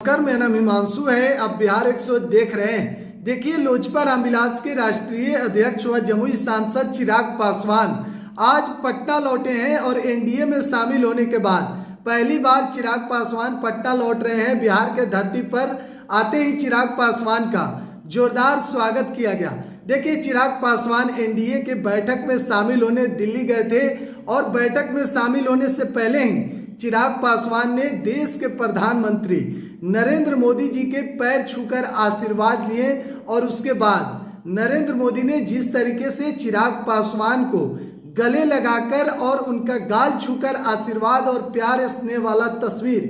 नमस्कार, मेरा नाम हिमांशु है। आप बिहार 100 देख रहे हैं। देखिए, लोजपा रामविलास के राष्ट्रीय अध्यक्ष व जमुई सांसद चिराग पासवान आज पटना लौटे हैं और एनडीए में शामिल होने के बाद पहली बार चिराग पासवान पटना लौट रहे हैं। बिहार के धरती पर आते ही चिराग पासवान का जोरदार स्वागत किया गया। देखिए, चिराग पासवान एनडीए के बैठक में शामिल होने दिल्ली गए थे और बैठक में शामिल होने से पहले ही चिराग पासवान ने देश के प्रधानमंत्री नरेंद्र मोदी जी के पैर छूकर आशीर्वाद लिए और उसके बाद नरेंद्र मोदी ने जिस तरीके से चिराग पासवान को गले लगाकर और उनका गाल छूकर आशीर्वाद और प्यार स्नेह वाला तस्वीर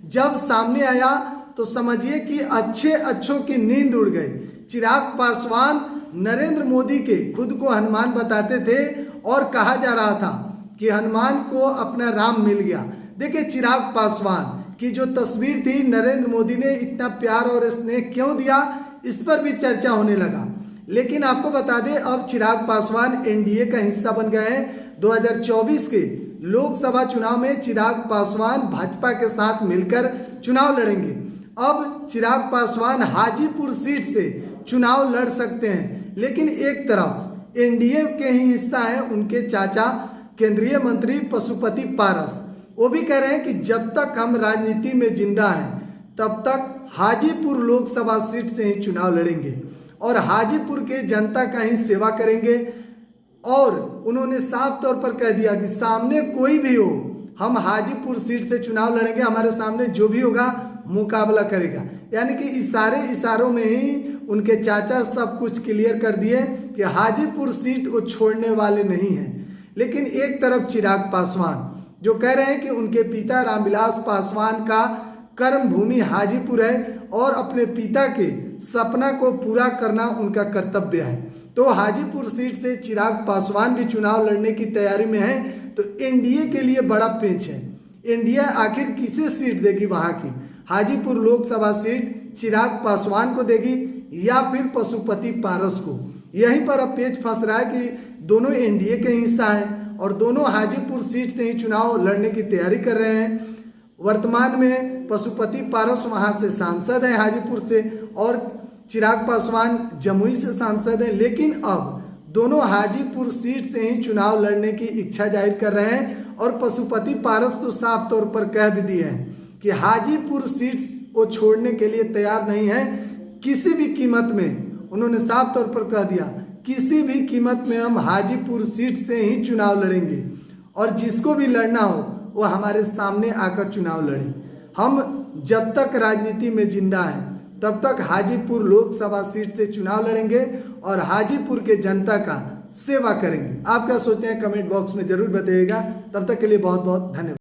जब सामने आया तो समझिए कि अच्छों की नींद उड़ गई। चिराग पासवान नरेंद्र मोदी के खुद को हनुमान बताते थे और कहा जा रहा था कि हनुमान को अपना राम मिल गया। देखिए, चिराग पासवान की जो तस्वीर थी, नरेंद्र मोदी ने इतना प्यार और स्नेह क्यों दिया, इस पर भी चर्चा होने लगा। लेकिन आपको बता दें, अब चिराग पासवान एनडीए का हिस्सा बन गए हैं। 2024 के लोकसभा चुनाव में चिराग पासवान भाजपा के साथ मिलकर चुनाव लड़ेंगे। अब चिराग पासवान हाजीपुर सीट से चुनाव लड़ सकते हैं, लेकिन एक तरफ एनडीए के ही हिस्सा है उनके चाचा केंद्रीय मंत्री पशुपति पारस। वो भी कह रहे हैं कि जब तक हम राजनीति में जिंदा हैं तब तक हाजीपुर लोकसभा सीट से ही चुनाव लड़ेंगे और हाजीपुर के जनता का ही सेवा करेंगे। और उन्होंने साफ तौर पर कह दिया कि सामने कोई भी हो, हम हाजीपुर सीट से चुनाव लड़ेंगे, हमारे सामने जो भी होगा मुकाबला करेगा। यानी कि इशारों में ही उनके चाचा सब कुछ क्लियर कर दिए कि हाजीपुर सीट वो छोड़ने वाले नहीं हैं। लेकिन एक तरफ चिराग पासवान जो कह रहे हैं कि उनके पिता रामविलास पासवान का कर्म भूमि हाजीपुर है और अपने पिता के सपना को पूरा करना उनका कर्तव्य है, तो हाजीपुर सीट से चिराग पासवान भी चुनाव लड़ने की तैयारी में है। तो एनडीए के लिए बड़ा पेंच है। एनडीए आखिर किसे सीट देगी वहां की? हाजीपुर लोकसभा सीट चिराग पासवान को देगी या फिर पशुपति पारस को? यहीं पर अब पेच फंस रहा है कि दोनों एनडीए के हिस्सा हैं और दोनों हाजीपुर सीट से ही चुनाव लड़ने की तैयारी कर रहे हैं। वर्तमान में पशुपति पारस वहां से सांसद हैं हाजीपुर से और चिराग पासवान जमुई से सांसद हैं। लेकिन अब दोनों हाजीपुर सीट से ही चुनाव लड़ने की इच्छा जाहिर कर रहे हैं और पशुपति पारस तो साफ तौर पर कह भी दिए हैं कि हाजीपुर सीट वो छोड़ने के लिए तैयार नहीं है किसी भी कीमत में। उन्होंने साफ तौर पर कह दिया, किसी भी कीमत में हम हाजीपुर सीट से ही चुनाव लड़ेंगे और जिसको भी लड़ना हो वो हमारे सामने आकर चुनाव लड़े। हम जब तक राजनीति में जिंदा हैं तब तक हाजीपुर लोकसभा सीट से चुनाव लड़ेंगे और हाजीपुर के जनता का सेवा करेंगे। आप क्या सोचते हैं कमेंट बॉक्स में जरूर बताइएगा। तब तक के लिए बहुत बहुत धन्यवाद।